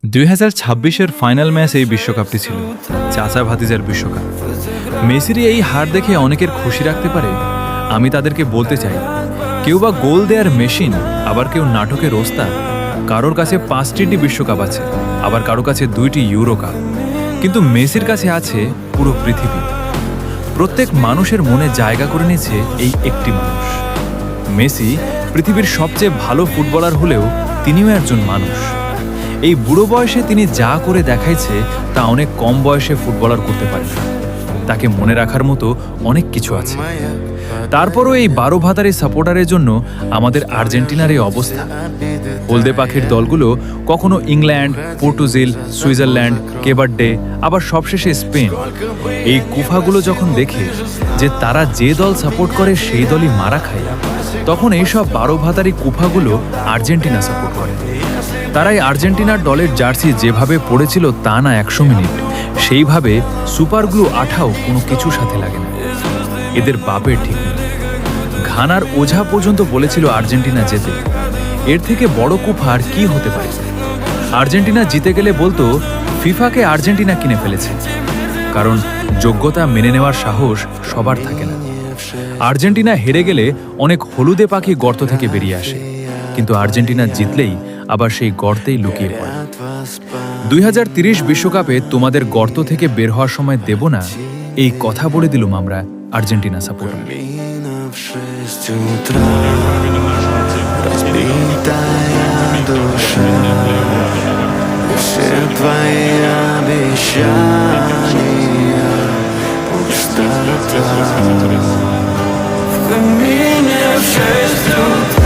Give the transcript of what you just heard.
2026-এর final match এই বিশ্বকাপটি ছিল চাচা ভাতিজার বিশ্বকাপ। মেসির এই হার দেখে অনেকের খুশি রাখতে পারে। আমি তাদেরকে বলতে চাই, কেউ বা গোল দেয়ার মেশিন, আবার কেউ নাটকের ওস্তাদ। কারোর কাছে 5টি বিশ্বকাপ আছে, আবার কারো কাছে 2টি ইউরো কাপ, কিন্তু মেসির কাছে আছে পুরো পৃথিবী। প্রত্যেক মানুষের মনে জায়গা করে নিয়েছে এই একটি মানুষ। মেসি পৃথিবীর সবচেয়ে ভালো ফুটবলার হলেও তিনিও একজন মানুষ। এই বুড়ো বয়সে তিনি যা করে দেখাইছে তা অনেক কম বয়সে ফুটবলার করতে পারে না। তাকে মনে রাখার মতো অনেক কিছু আছে। তারপরও এই 12 ভাতারি সাপোর্টারের জন্য আমাদের আর্জেন্টিনার এই অবস্থা। হলদে পাখির দলগুলো কখনো ইংল্যান্ড, পর্তুগাল, সুইজারল্যান্ড, কেবার্ডে, আবার সবশেষে স্পেন। এই কুফাগুলো যখন দেখে যে তারা যে দল সাপোর্ট করে সেই দলই মারা খায়, তখন এইসব 12 ভাতারি কুফাগুলো আর্জেন্টিনা সাপোর্ট করে। তারাই আর্জেন্টিনার দলের জার্সি যেভাবে পড়েছিল তা না 100 মিনিট, সেইভাবে সুপারগ্লু আঠাও কোনো কিছুর সাথে লাগে না। এদের বাপের ঠিক নেই। ঘানার ওঝা পর্যন্ত বলেছিল আর্জেন্টিনা জেতে। এর থেকে বড় কুফা আর কি হতে পারে? আর্জেন্টিনা জিতে গেলে বলতো ফিফাকে আর্জেন্টিনা কিনে ফেলেছে, কারণ যোগ্যতা মেনে নেওয়ার সাহস সবার থাকে না। আর্জেন্টিনা হেরে গেলে অনেক হলুদে পাখি গর্ত থেকে বেরিয়ে আসে, কিন্তু আর্জেন্টিনা জিতলেই আবার সেই গর্তেই লুকিয়ে পড়ে। 2030 বিশ্বকাপে তোমাদের গর্ত থেকে বের হওয়ার সময় দেব না, এই কথা বলে দিলুম আমরা আর্জেন্টিনা সাপোর্টার। В камине в 6 утра.